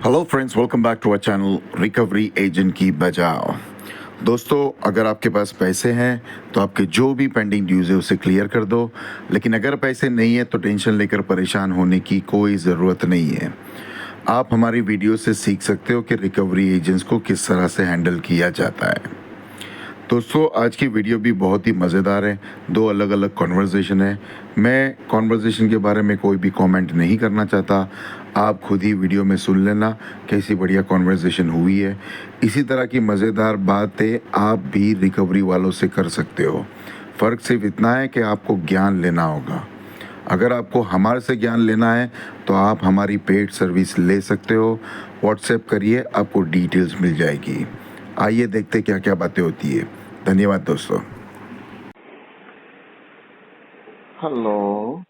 Hello friends, welcome back to our channel recovery agent की बजाओ। दोस्तों, अगर आपके पास पैसे हैं तो आपके जो भी पेंडिंग ड्यूज है उसे क्लियर कर दो। लेकिन अगर पैसे नहीं है तो टेंशन लेकर परेशान होने की कोई ज़रूरत नहीं है। आप हमारी वीडियो से सीख सकते हो कि रिकवरी एजेंट्स को किस तरह से हैंडल किया जाता है। दोस्तों, आज की वीडियो भी बहुत ही मज़ेदार है। दो अलग अलग कॉन्वर्जेशन है। मैं कॉन्वर्जेशन के बारे में कोई भी कमेंट नहीं करना चाहता। आप खुद ही वीडियो में सुन लेना कैसी बढ़िया कॉन्वर्जेशन हुई है। इसी तरह की मज़ेदार बातें आप भी रिकवरी वालों से कर सकते हो। फ़र्क सिर्फ इतना है कि आपको ज्ञान लेना होगा। अगर आपको हमारे से ज्ञान लेना है तो आप हमारी पेड सर्विस ले सकते हो। व्हाट्सएप करिए, आपको डिटेल्स मिल जाएगी। आइए देखते क्या क्या बातें होती है। धन्यवाद दोस्तों। हेलो।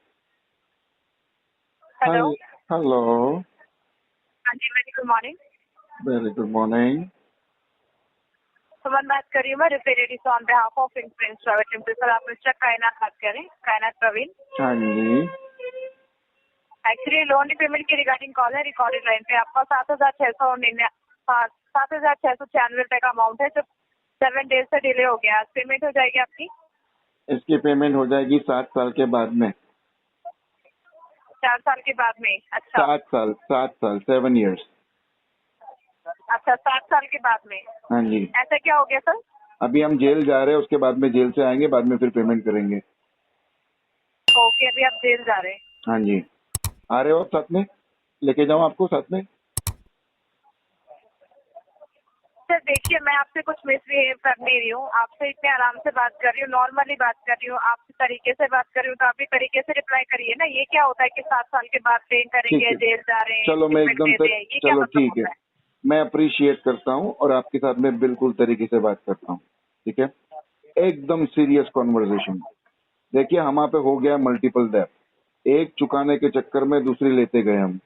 हेलो। हेलो। हाँ जी, very good morning. Very good morning. Suman बात कर रही हूँ मैं, representative on behalf of prince private limited. Sir, आप मिस्टर कायनात बात कर रहे हैं, कायनात प्रवीण। हाँ जी। एक्चुअली लोन पेमेंट की रिगार्डिंग कॉल है, रिकॉर्डेड लाइन पे। आपका 7,696 का अमाउंट है जो 7 डेज से डिले हो गया। आज पेमेंट हो जाएगी आपकी। इसकी पेमेंट हो जाएगी 7 साल के बाद में। 4 साल के बाद में? अच्छा 7 साल 7 years। अच्छा, 7 साल के बाद में। हाँ जी। ऐसा क्या हो गया सर? अभी हम जेल जा रहे हैं, उसके बाद में जेल से आएंगे, बाद में फिर पेमेंट करेंगे। ओके, अभी आप जेल जा रहे हैं। हाँ जी। आ रहे हो आप साथ में? लेके जाऊँ आपको साथ में? सर देखिए, मैं आपसे कुछ मिसबिहेव कर नहीं रही हूँ। आपसे इतने आराम से बात कर रही हूँ, नॉर्मली बात कर रही हूँ, आपसे तरीके से बात कर रही हूँ, तो आप भी तरीके से रिप्लाई करिए ना। ये क्या होता है कि 7 साल के बाद पे ठीक करेंगे, है, जेल जा रहे हैं, चलो मैं पेमेंट एकदम दे से, दें, ये क्या चलो मतलब ठीक है, होता है? मैं अप्रिशिएट करता हूँ और आपके साथ में बिल्कुल तरीके से बात करता हूँ। ठीक है, एकदम सीरियस कॉन्वर्जेशन। देखिए, हमारे पे हो गया मल्टीपल डेट। एक चुकाने के चक्कर में दूसरी लेते गए हम,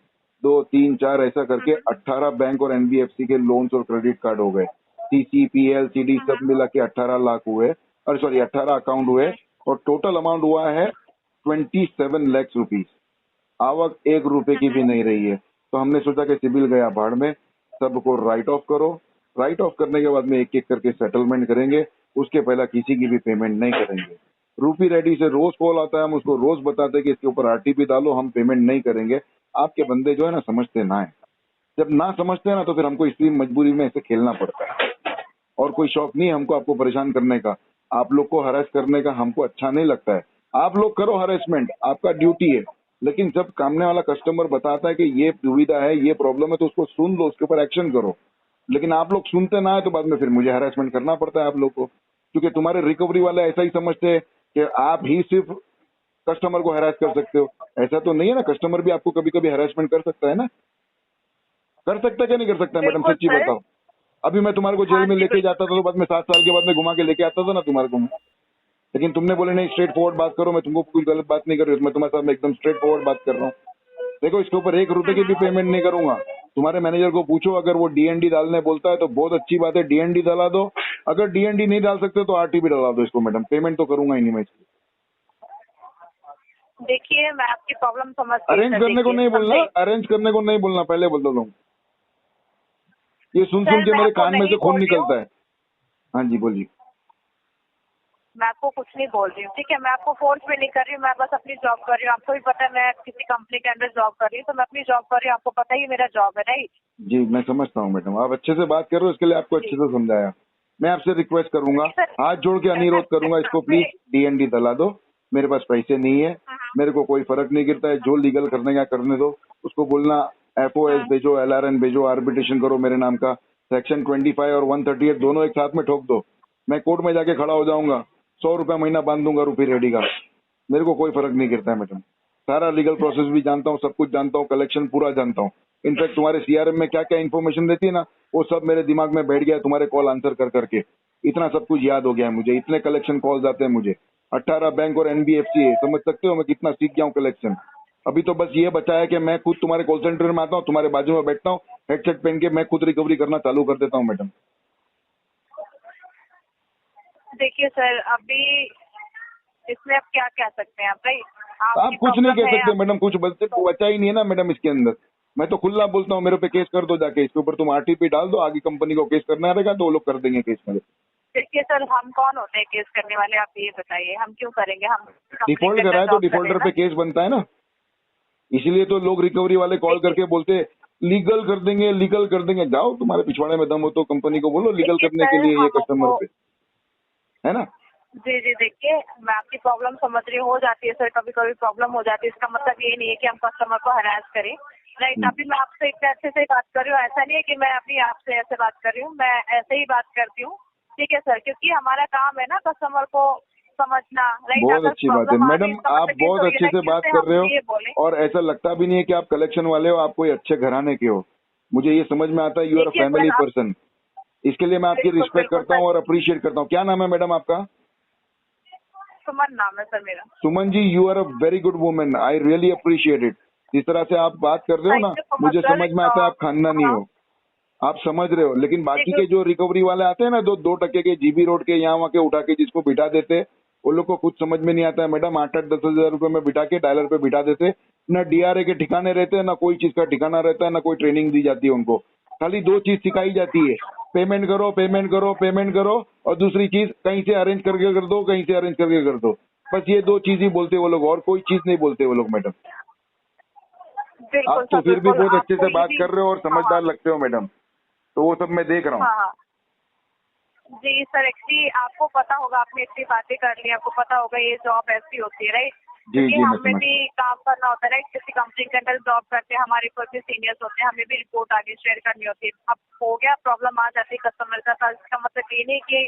2 3 4 ऐसा करके 18 बैंक और एनबीएफसी के लोन्स और क्रेडिट कार्ड हो गए। सीसीपीएल सीडी सब मिला के 18 लाख हुए, और सॉरी 18 अकाउंट हुए, और टोटल अमाउंट हुआ है 27 लाख रुपीज। आवक 1 रुपए की भी नहीं रही है। तो हमने सोचा कि सिबिल गया भाड़ में, सबको राइट ऑफ करो। राइट ऑफ करने के बाद में एक एक करके सेटलमेंट करेंगे, उसके पहले किसी की भी पेमेंट नहीं करेंगे। रूपी रेडी से रोज कॉल आता है, हम उसको रोज बताते हैं कि इसके ऊपर आरटीपी डालो, हम पेमेंट नहीं करेंगे। आपके बंदे जो है ना, समझते ना है। जब ना समझते हैं ना, तो फिर हमको इसलिए मजबूरी में ऐसे खेलना पड़ता है। और कोई शौक नहीं है हमको आपको परेशान करने का, आप लोग को हरास करने का हमको अच्छा नहीं लगता है। आप लोग करो हरेसमेंट, आपका ड्यूटी है। लेकिन जब सामने वाला कस्टमर बताता है कि ये दुविधा है, ये प्रॉब्लम है, तो उसको सुन लो, उसके ऊपर एक्शन करो। लेकिन आप लोग सुनते ना है तो बाद में फिर मुझे हरासमेंट करना पड़ता है आप लोग को, क्योंकि तुम्हारे रिकवरी वाले ऐसा ही समझते हैं कि आप ही सिर्फ कस्टमर को हरास कर सकते हो। ऐसा तो नहीं है ना, कस्टमर भी आपको कभी कभी हरासमेंट कर सकता है ना। कर सकता है क्या नहीं कर सकता है मैडम, बिल्कुल सच्ची सर। बताओ। अभी मैं तुम्हारे को जेल हाँ में जी, लेके बिल्कुल। जाता था तो बाद में 7 साल के बाद में घुमा के लेके आता था ना तुम्हारे को मैं। लेकिन तुमने बोले नहीं, स्ट्रेट फॉरवर्ड बात करो, मैं तुमको कुछ गलत बात नहीं कर रही हूँ, मैं तुम्हारे साथ में एकदम स्ट्रेट फॉरवर्ड बात कर रहा हूँ। देखो, इसके ऊपर 1 रुपए की भी पेमेंट नहीं करूंगा। तुम्हारे मैनेजर को पूछो, अगर वो डीएनडी डालने बोलता है तो बहुत अच्छी बात है, डीएनडी डाला दो। अगर डीएनडी नहीं डाल सकते तो आरटीपी डाला दो इसको मैडम, पेमेंट तो करूंगा ही नहीं मैं इसकी। देखिए, मैं आपकी प्रॉब्लम समझती हूँ अरेंज सर। करने को देखिए नहीं बोलना, समझे अरेंज करने को नहीं बोलना, पहले बोल दो। ये सुन सुन सर, के मैं मेरे आपको कान में नहीं से खून बोल रही हूँ, निकलता है। हाँ जी बोलिए। मैं आपको कुछ नहीं बोल रही हूँ, ठीक है। मैं आपको फोर्स पे नहीं कर रही हूँ, मैं बस अपनी जॉब कर रही हूँ। आपको भी पता है मैं किसी कंपनी के अंदर जॉब कर रही हूँ, तो मैं अपनी जॉब कर रही हूँ। आपको पता ही मेरा जॉब है, राइट? जी मैं समझता हूँ मैडम, आप अच्छे से बात कर रहे हो, इसके लिए आपको अच्छे जी से समझाया। मैं आपसे रिक्वेस्ट करूंगा, जी सर। हाथ जोड़ के अनुरोध करूंगा, इसको प्लीज डीएनडी दिला दो। मेरे पास पैसे नहीं है, मेरे को कोई फर्क नहीं गिरता है, जो लीगल करने का करने दो। उसको बोलना एफओएस भेजो, एलआरएन भेजो, आर्बिट्रेशन करो मेरे नाम का। सेक्शन 25 और 138 दोनों एक साथ में ठोक दो। मैं कोर्ट में जाके खड़ा हो जाऊंगा, 100 रुपया महीना बांध दूंगा रूपी रेडी का। मेरे को कोई फर्क नहीं गिरता है मैडम। सारा लीगल प्रोसेस भी जानता हूँ, सब कुछ जानता हूँ, कलेक्शन पूरा जानता हूँ। इनफैक्ट तुम्हारे सीआरएम में क्या क्या इन्फॉर्मेशन देती है ना, वो सब मेरे दिमाग में बैठ गया है तुम्हारे कॉल आंसर कर करके। इतना सब कुछ याद हो गया है मुझे, इतने कलेक्शन कॉल्स आते हैं मुझे। 18 बैंक और एनबीएफसी है, समझ सकते हो मैं कितना सीख गया हूँ कलेक्शन। अभी तो बस ये बचा है कि मैं खुद तुम्हारे कॉल सेंटर में आता हूँ, तुम्हारे बाजू में बैठता हूँ, हेडसेट पहन के मैं खुद रिकवरी करना चालू कर देता हूँ मैडम। देखिए सर, अभी इसमें आप क्या कह सकते हैं आप, राइट? आप आपकी कुछ नहीं प्रॉब्लम कह है सकते आप। मैडम, कुछ बचा ही नहीं है ना मैडम इसके अंदर। मैं तो खुला बोलता हूँ, मेरे पे केस कर दो जाके, इसके ऊपर तुम आरटीपी डाल दो, आगे कंपनी को केस करना रहेगा तो वो लोग कर देंगे केस मेरे। देखिए सर, हम कौन होते हैं केस करने वाले, आप ये बताइए, हम क्यों करेंगे? हम डिफॉल्ट करा है तो डिफॉल्टर पे केस बनता है ना, इसीलिए तो लोग रिकवरी वाले कॉल करके बोलते लीगल कर देंगे, लीगल कर देंगे। जाओ, तुम्हारे पिछवाड़े में दम हो तो कंपनी को बोलो लीगल करने के लिए ये कस्टमर पे, है ना। जी जी, देखिए मैं आपकी प्रॉब्लम समझ रही हूँ, हो जाती है सर, कभी कभी प्रॉब्लम हो जाती है, इसका मतलब ये नहीं है कि हम कस्टमर को हरास करें, राइट। अभी मैं आपसे इतने अच्छे से बात कर रही हूँ, ऐसा नहीं है कि मैं अभी आपसे ऐसे बात कर रही हूँ, मैं ऐसे ही बात करती हूँ, ठीक है सर, क्योंकि हमारा काम है ना कस्टमर को समझना, राइट। बहुत अच्छी बात है मैडम, आप बहुत अच्छे से बात कर रहे हो और ऐसा लगता भी नहीं है कि आप कलेक्शन वाले हो, आप कोई अच्छे घराने के हो। मुझे ये समझ में आता है, you are a family person, इसके लिए मैं आपकी रिस्पेक्ट करता हूँ और अप्रिशिएट करता हूँ। क्या नाम है मैडम आपका? सुमन नाम है सर मेरा। Suman ji, you are a very good women, I really appreciate it. जिस तरह से आप बात कर रहे हो ना, मुझे समझ में आता है आप खानदानी हो, आप समझ रहे हो। लेकिन बाकी के जो रिकवरी वाले आते हैं ना, 2 टके के जीबी रोड के यहाँ वहाँ के उठा के जिसको बिठा देते, वो लोग को कुछ समझ में नहीं आता है मैडम। 8-10 हजार रुपए में बिठा के डायलर पे बिठा देते, न डीआरए के ठिकाने रहते हैं, ना कोई चीज का ठिकाना रहता है, ना कोई ट्रेनिंग दी जाती है उनको। खाली 2 चीज सिखाई जाती है, पेमेंट करो, पेमेंट करो, पेमेंट करो, और दूसरी चीज कहीं से अरेंज करके कर दो, कहीं से अरेंज करके कर दो। बस ये 2 चीज ही बोलते वो लोग, और कोई चीज नहीं बोलते वो लोग मैडम। आप तो फिर भी बहुत अच्छे से बात कर रहे हो और समझदार लगते हो मैडम, तो वो सब मैं देख रहा हूँ। हाँ जी सर, एक्चुअली आपको पता होगा, आपने इतनी बातें कर ली, आपको पता होगा ये जॉब ऐसी होती है, राइट। जी जी, मैं हमें भी काम करना होता है, राइट। किसी कंपनी के अंदर जॉब करते हैं, हमारे ऊपर भी सीनियर्स होते हैं, हमें भी रिपोर्ट आगे शेयर करनी होती है। अब हो गया, प्रॉब्लम आ जाती है कस्टमर का, तो इसका मतलब ये नहीं कि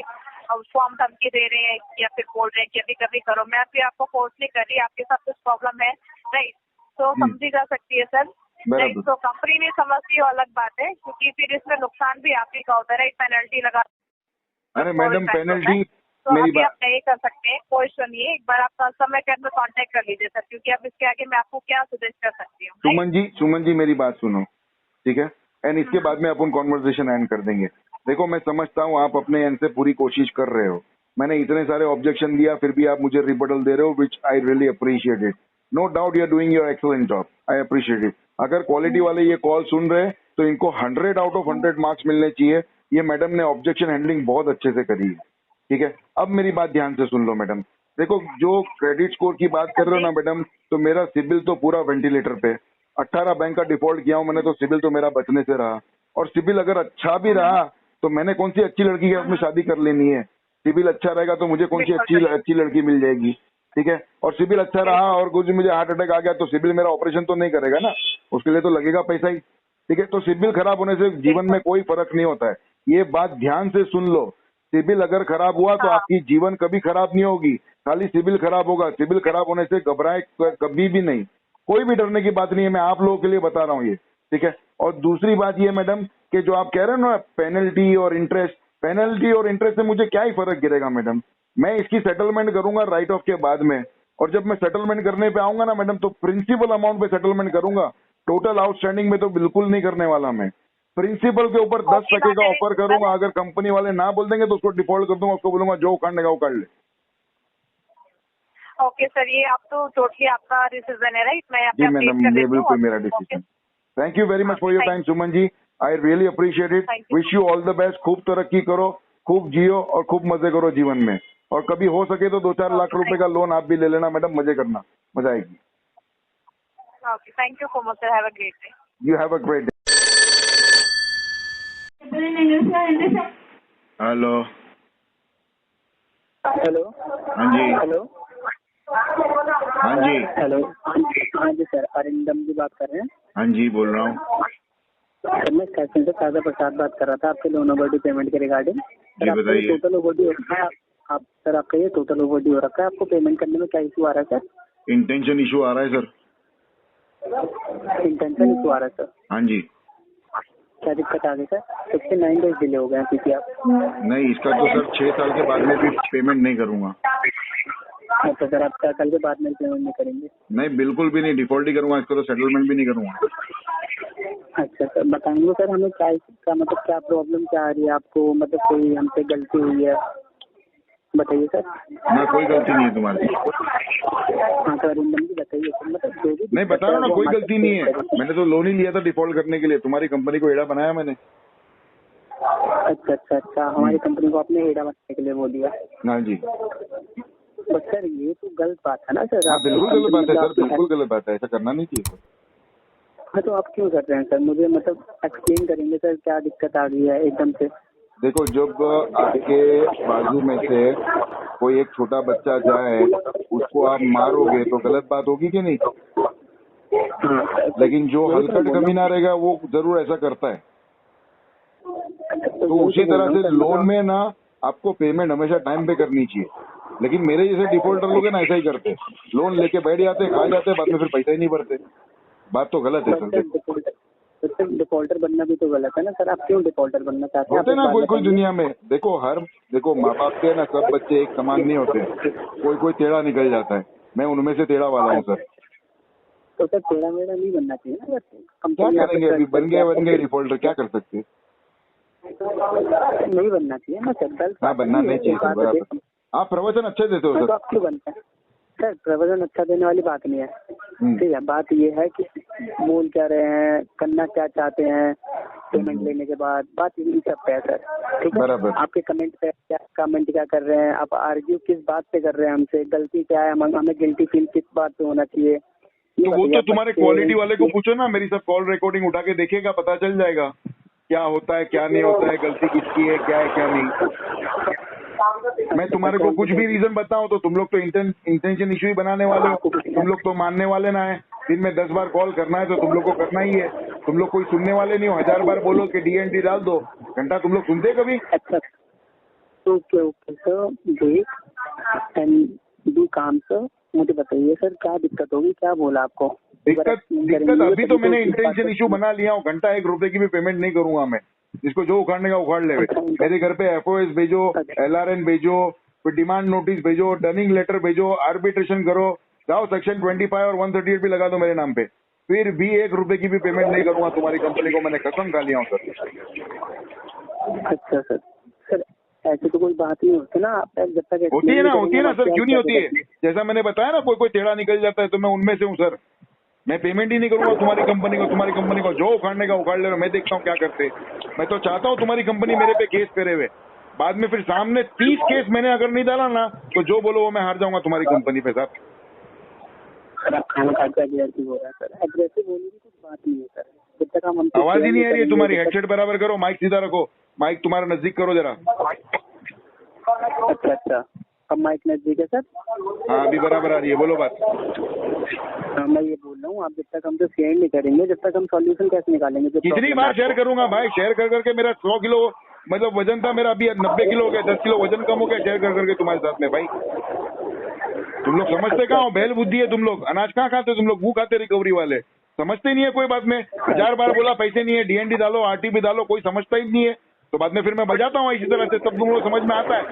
उसको हम धमकी दे रहे हैं या फिर बोल रहे हैं कि अभी कभी करो। मैं अभी आपको फोर्स नहीं कर रही, आपके साथ कुछ प्रॉब्लम है, राइट, तो समझी जा सकती है सर, राइट। तो कंपनी नहीं समझती, वो अलग बात है, क्योंकि फिर इसमें नुकसान भी आप ही का होता है, राइट। पेनल्टी लगा, अरे मैडम पेनल्टी, तो मेरी अभी आप बात, नहीं कर सकते, कोई सुनिए, एक बार आप कस्टमर केयर में कांटेक्ट कर लीजिए सर, क्योंकि अब इसके आगे मैं आपको क्या सजेस्ट कर सकती हूँ। सुमन जी मेरी बात सुनो, ठीक है, एंड इसके बाद में अपन कॉन्वर्सेशन एंड कर देंगे। देखो मैं समझता हूँ आप अपने एंड से पूरी कोशिश कर रहे हो, मैंने इतने सारे ऑब्जेक्शन दिया फिर भी आप मुझे रिबटल दे रहे हो, which I really appreciate it. No doubt you are doing your excellent job, I appreciate it. अगर क्वालिटी वाले ये कॉल सुन रहे हैं तो इनको 100 आउट ऑफ 100 मार्क्स मिलने चाहिए। ये मैडम ने ऑब्जेक्शन हैंडलिंग बहुत अच्छे से करी है, ठीक है। अब मेरी बात ध्यान से सुन लो मैडम, देखो जो क्रेडिट स्कोर की बात कर रहे हो ना मैडम, तो मेरा सिबिल तो पूरा वेंटिलेटर पे, 18 बैंक का डिफॉल्ट किया हूं मैंने, तो सिबिल तो मेरा बचने से रहा। और सिबिल अगर अच्छा भी रहा तो मैंने कौन सी अच्छी लड़की के साथ में शादी कर लेनी है। सिबिल अच्छा रहेगा तो मुझे कौन सी अच्छी लड़की मिल जाएगी, ठीक है। और सिबिल अच्छा रहा और कुछ मुझे हार्ट अटैक आ गया तो सिबिल मेरा ऑपरेशन तो नहीं करेगा ना, उसके लिए तो लगेगा पैसा ही, ठीक है। तो सिबिल खराब होने से जीवन में कोई फर्क नहीं होता है, ये बात ध्यान से सुन लो। सिबिल अगर खराब हुआ तो आपकी जीवन कभी खराब नहीं होगी, खाली सिबिल खराब होगा। सिबिल खराब होने से घबराए कभी भी नहीं, कोई भी डरने की बात नहीं है, मैं आप लोगों के लिए बता रहा हूँ ये, ठीक है। और दूसरी बात ये मैडम कि जो आप कह रहे हो ना पेनल्टी और इंटरेस्ट से मुझे क्या ही फर्क गिरेगा मैडम। मैं इसकी सेटलमेंट करूंगा राइट ऑफ के बाद में, और जब मैं सेटलमेंट करने पे आऊंगा ना मैडम तो प्रिंसिपल अमाउंट पे सेटलमेंट करूंगा, टोटल आउटस्टैंडिंग में तो बिल्कुल नहीं करने वाला मैं। प्रिंसिपल के ऊपर 10% का ऑफर करूंगा, अगर कंपनी वाले ना बोल देंगे तो उसको डिफॉल्ट कर दूंगा, उसको बोलूंगा जो उखाड़ने का उखाड़ ले। ओके सर, ये आप तो टोटली आपका डिसीजन है, राइट। मैं जी मैडम, ये बिल्कुल मेरा decision. Thank you very much for your time Suman ji, I really appreciate it. Wish you all the best, खूब तरक्की करो, खूब जियो और खूब मजे करो जीवन में। और कभी हो सके तो 2-4 लाख रुपए का लोन आप भी ले लेना मैडम, मजे करना, मजा आएगी। Okay, thank you so much sir, have a great day. You have a great day. Hello hello. हाँ जी, हेलो। हाँ जी, हेलो। हाँ जी सर, अरिंदम जी बात कर रहे हैं। हाँ जी बोल रहा हूँ। सर मैं स्टेशन से ताजा प्रसाद बात कर रहा था आपके लोन ओवरड्यू पेमेंट के रिगार्डिंग। जी बताइए। टोटल ओवरड्यू हो रखा है आप सर, आपका ये टोटल ओवरड्यू हो रखा है, आपको पेमेंट करने में क्या इशू आ रहा है सर? इंटेंशन इशू आ रहा है सर। इंटेंशन इशू आ रहा है सर? हाँ जी। क्या दिक्कत आ गई सर? 69 डेज डिले हो गए हैं क्योंकि आप नहीं, इसका तो सर 6 साल के बाद में भी पेमेंट नहीं करूंगा। तो सर आप 4 साल के बाद में पेमेंट नहीं करेंगे? नहीं, बिल्कुल भी नहीं, डिफॉल्ट ही करूंगा इसको, तो सेटलमेंट भी नहीं करूंगा। अच्छा सर, बताएंगे सर हमें क्या इसका मतलब क्या प्रॉब्लम क्या आ रही है आपको, मतलब कोई हमसे गलती हुई है? बताइए सर। ना कोई गलती नहीं है तुम्हारी। हाँ तो अरिंदम जी बताइए सर, मतलब जो भी नहीं बता रहा हूँ ना, कोई गलती नहीं है। मैंने तो लोन ही लिया था डिफॉल्ट करने के लिए, तुम्हारी कंपनी को एड़ा बनाया मैंने। अच्छा अच्छा अच्छा, हमारी कंपनी को आपने हेडा बनाने के लिए बोल दिया। हाँ जी। बट सर ये तो गलत बात है ना सर। हाँ आपकी बिल्कुल गलत बात है कंपनी सर, बिल्कुल गलत बात है, ऐसा करना नहीं चाहिए सर। हाँ तो आप क्यों कर रहे हैं सर? मुझे मतलब एक्सप्लेन करेंगे सर, क्या दिक्कत आ गई है एकदम से? देखो, जब आपके बाजू में से कोई एक छोटा बच्चा जाए, उसको आप मारोगे तो गलत बात होगी कि नहीं? हाँ, लेकिन जो वही तो मैं हलकट बोल रहा कमीना रहेगा वो जरूर ऐसा करता है। हूँ। तो वही उसी बोल रहा तरह हूँ से सर, लोन मतलब में ना आपको पेमेंट हमेशा टाइम पे करनी चाहिए। लेकिन मेरे जैसे डिफॉल्टर लोग हैं ना, ऐसा ही करते, लोन लेके बैठ जाते, खा जाते, बाद में फिर पैसा ही नहीं भरते। बात तो गलत है सर। सर डिफॉल्टर बनना भी तो गलत है ना सर। आप क्यों डिफॉल्टर बनना चाहते हैं? होते आप ना एक बात कोई कोई बताइए। दुनिया में, देखो माँ बाप के ना सब बच्चे एक समान नहीं होते, कोई कोई टेढ़ा निकल जाता है। मैं उनमें से टेढ़ा वाला हूँ सर। तो सर टेढ़ा मेढ़ा नहीं बनना चाहिए ना सर। क्या कंपनी करेंगे, अभी बन गए डिफॉल्टर, क्या कर सकते हैं? नहीं बनना चाहिए ना सर। गलत हाँ बात बनना नहीं चाहिए सर, बराबर। है। आप प्रवचन अच्छे देते हो तो सर। आप क्यों बनते हैं सर? प्रवचन अच्छा देने वाली बात नहीं है। ठीक है, बात ये है कि बोल क्या रहे हैं, करना क्या चाहते हैं पेमेंट लेने के बाद, बात यही सब पे है सर। ठीक है, बराबर। आपके कमेंट क्या कर रहे हैं, आप आर्ग्यू किस बात पे कर रहे हैं हमसे, गलती क्या है, हमें गिल्टी फील किस बात पे होना चाहिए? तो वो तो तुम्हारे क्वालिटी वाले को पूछो ना, मेरी सब कॉल रिकॉर्डिंग उठा के देखेगा, पता चल जाएगा क्या होता है क्या नहीं होता है, गलती किसकी है क्या नहीं। मैं तुम्हारे को कुछ भी रीजन बताऊं तो तुम लोग तो इंटेंशन इशू ही बनाने वाले हो। तुम लोग तो मानने वाले ना है। दिन में 10 बार कॉल करना है तो तुम लोग को करना ही है। तुम लोग कोई सुनने वाले नहीं हो। 1000 बार बोलो कि DND डाल दो, घंटा तुम लोग सुनते कभी? अच्छा, okay okay sir, wait and do काम सर। मुझे बताइए सर क्या दिक्कत होगी, क्या बोला आपको? दिक्कत अभी तो मैंने इंटेंशन इशू बना लिया हूँ। घंटा 1 रुपए की भी पेमेंट नहीं करूंगा मैं। जिसको जो उखाड़ने का उखाड़ ले। मेरे घर पे FOS भेजो, LRN भेजो, फिर डिमांड नोटिस भेजो, टर्निंग लेटर भेजो, आर्बिट्रेशन करो, जाओ सेक्शन 25 और 138 भी लगा दो मेरे नाम पे, फिर भी 1 रुपए की भी पेमेंट नहीं करूंगा तुम्हारी कंपनी को। मैंने कसम खा लिया हूँ सर। अच्छा सर, सर ऐसे तो कोई बात नहीं होती ना। आप जब तक होती है ना सर, क्यों नहीं होती है? जैसा मैंने बताया ना, कोई कोई टेढ़ा निकल जाता है तो मैं उनमें से हूँ सर। मैं पेमेंट ही नहीं करूंगा तुम्हारी कंपनी को जो उखाड़ने का उखाड़ ले। मैं देखता हूँ क्या करते। मैं तो चाहता हूँ तुम्हारी कंपनी मेरे पे केस करे हुए, बाद में फिर सामने 30 केस मैंने अगर नहीं डाला ना तो जो बोलो वो मैं हार जाऊंगा तुम्हारी कंपनी पे सर। आप खाना खा के अग्रेसिव हो रहा है सर। अग्रेसिव होने की कुछ बात नहीं है सर। जब तक हम आवाज ही नहीं आ रही है तुम्हारी। हेडसेट बराबर करो, माइक सीधा रखो, माइक तुम्हारा नजदीक करो जरा। अच्छा अच्छा, अब माइक नजदीक है सर? हाँ अभी बराबर आ रही है, बोलो बात। मैं ये बोल रहा हूँ, आप जब तक हमसे शेयर नहीं करेंगे जब तक हम सॉल्यूशन कैसे निकालेंगे? कितनी बार शेयर करूंगा भाई? शेयर कर करके मेरा 100 किलो मतलब वजन था मेरा, अभी 90 किलो हो गया। 10 किलो वजन कम हो गया शेयर कर करके तुम्हारे साथ में भाई। तुम लोग समझते कहाँ हो? बैल बुद्धि है तुम लोग। अनाज कहाँ खाते तुम लोग? वो खाते रिकवरी वाले। समझते नहीं है कोई बात में। 1000 बार बोला पैसे नहीं है, DND डालो, RTP डालो, कोई समझता ही नहीं है। तो बाद में फिर मैं बजाता हूँ इसी तरह से, तब तुम लोग समझ में आता है।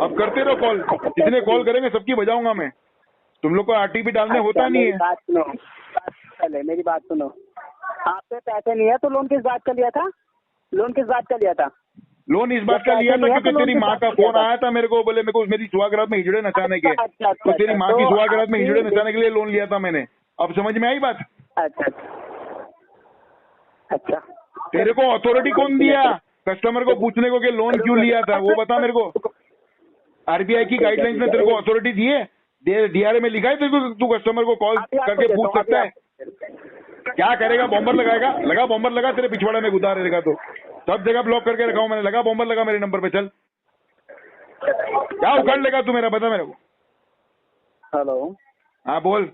अब करते रहो कॉल, जितने कॉल करेंगे सबकी बजाऊंगा मैं। तुम लोग को RTP डालने होता नहीं है। बात सुनो, पहले मेरी बात सुनो। आपसे पैसे नहीं है तो लोन किस बात का लिया था? लोन किस बात का लिया था? लोन इस बात का लिया था क्योंकि तेरी माँ का फोन आया था मेरे को, बोले मेरे को मेरी सुहागरात में हिजड़े नचाने के। तो तेरी माँ की सुहागरात में हिजड़े नचाने के लिए लोन लिया था मैंने। अब समझ में आई बात? अच्छा अच्छा, तेरे को अथॉरिटी कौन दिया कस्टमर को पूछने को कि लोन क्यों लिया था? वो बता मेरे को। RBI की गाइडलाइंस ने तेरे को अथॉरिटी दी है? DRA में लिखा है तेरे को तू कस्टमर को कॉल करके पूछ सकता है? क्या करेगा? बॉम्बर लगाएगा? लगा बॉम्बर, लगा तेरे पिछवाड़े में गुदा रहेगा तो। सब जगह ब्लॉक करके रखा हूं मैंने। लगा बॉम्बर, लगा मेरे नंबर पे। चल क्या उखाड़ लेगा तू मेरा? बता मेरे को। हेलो हाँ बोल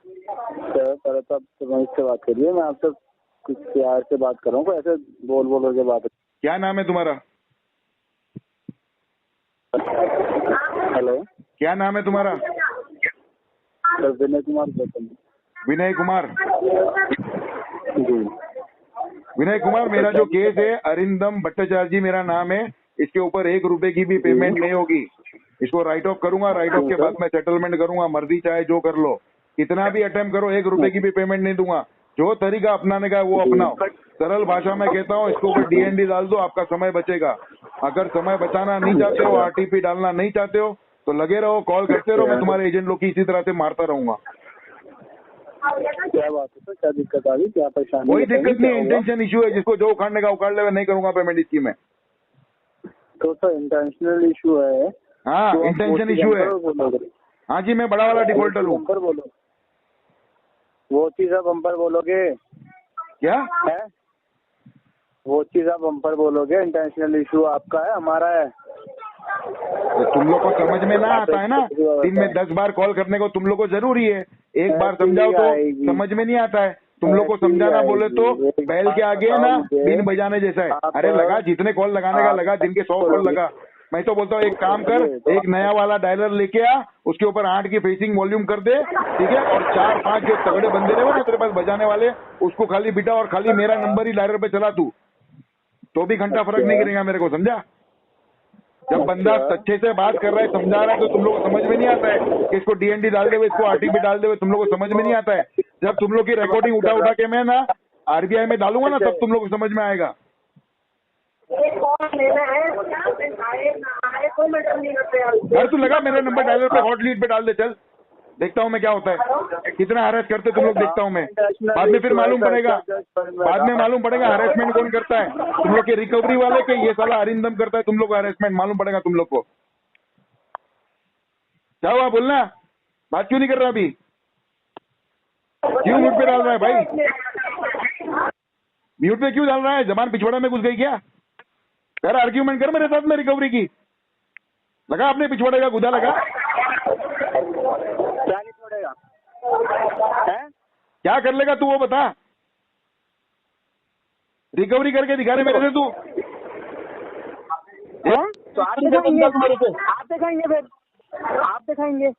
सर। पहले तो आप सुरजीत से बात करिए। मैं आपसे कुछ प्यार से बात कर रहा हूँ, ऐसे बोल के बात। क्या नाम है तुम्हारा? हेलो, क्या नाम है तुम्हारा? सर विनय कुमार गौतम। विनय कुमार। जी विनय कुमार, मेरा जो केस है अरिंदम भट्टाचार्य जी मेरा नाम है। इसके ऊपर 1 रुपए की भी पेमेंट नहीं होगी। इसको राइट ऑफ करूंगा। राइट ऑफ के बाद मैं सेटलमेंट करूंगा। मर्जी चाहे जो कर लो, कितना भी अटेम्प्ट करो, 1 रुपए की भी पेमेंट नहीं दूंगा। जो तरीका अपनाने का है वो अपनाओ। सरल भाषा में कहता हूँ, इसके ऊपर DND डाल दो, आपका समय बचेगा। अगर समय बचाना नहीं चाहते हो, आरटीपी डालना नहीं चाहते हो, तो लगे रहो, कॉल करते रहो, मैं तुम्हारे एजेंट लोग की इसी तरह से मारता रहूंगा। क्या बात है सर, क्या दिक्कत आ रही, क्या परेशानी? कोई दिक्कत नहीं है, इंटेंशन इशू है, जिसको जो उखाड़ने का उखाड़ ले, नहीं करूंगा पेमेंट इसकी मैं। तो सर इंटरनेशनल इशू है। हाँ, तो आप इंटेंशन वो इशू है। बोलोगे? हाँ जी, मैं बड़ा वाला डिफॉल्टर हूँ। बम्पर बोलो, वो चीज आप बम्पर बोलोगे क्या है? वो चीज आप बम्पर बोलोगे? इंटरनेशनल इशू आपका है, हमारा है। तो तुम लोग को समझ में ना आता है ना, दिन में 10 बार कॉल करने को तुम लोग को जरूरी है, एक बार समझाओ तो समझ में नहीं आता है। तुम लोग को समझाना बोले तो बैल के आगे है ना, बीन बजाने जैसा है। अरे लगा, जितने कॉल लगाने का लगा, दिन के 100 कॉल लगा। मैं तो बोलता हूँ एक काम कर, एक नया वाला डायलर लेके आ, उसके ऊपर 8 की फेसिंग वॉल्यूम कर दे, ठीक है, और 4-5 जो तगड़े बंदे रहे ना तेरे पास बजाने वाले, उसको खाली बिठा और खाली मेरा नंबर ही डायलर पे चला तू, तो भी घंटा फर्क नहीं गिरेगा मेरे को, समझा? जब बंदा अच्छे से बात कर रहा है, समझा रहा है, तो तुम लोग को समझ में नहीं आता है कि इसको डीएनडी डाल देवे, इसको आरटीपी डाल देवे, तुम लोग को समझ में नहीं आता है। जब तुम लोग की रिकॉर्डिंग उठा के मैं ना आरबीआई में डालूंगा ना, तब तुम लोग को समझ में आएगा। घर तू लगा, मेरा नंबर डायलर पे हॉट लीड पे डाल दे, चल देखता हूँ मैं क्या होता है, कितना हरेस करते तुम लोग, देखता हूँ मैं। बाद में फिर मालूम पड़ेगा, हरेसमेंट कौन करता है, तुम लोग के रिकवरी वाले के ये साला अरिंदम करता है, तुम लोग हरेसमेंट मालूम पड़ेगा तुम लोग को। क्या हुआ, बोलना, बात क्यों नहीं कर रहा अभी? क्यों म्यूट पे डाल रहा है भाई? म्यूट पे क्यों डाल रहा है? जबान पिछवाड़े में घुस गई क्या? यार आर्ग्यूमेंट कर मेरे साथ में रिकवरी की। लगा आपने पिछवाड़े का गुदा लगा? क्या नहीं छोड़ेगा है? क्या कर लेगा तू वो बता। रिकवरी करके दिखा रहे मेरे से तू। तो आप दिखाएंगे, आप दिखाएंगे, फिर आप दिखाएंगे।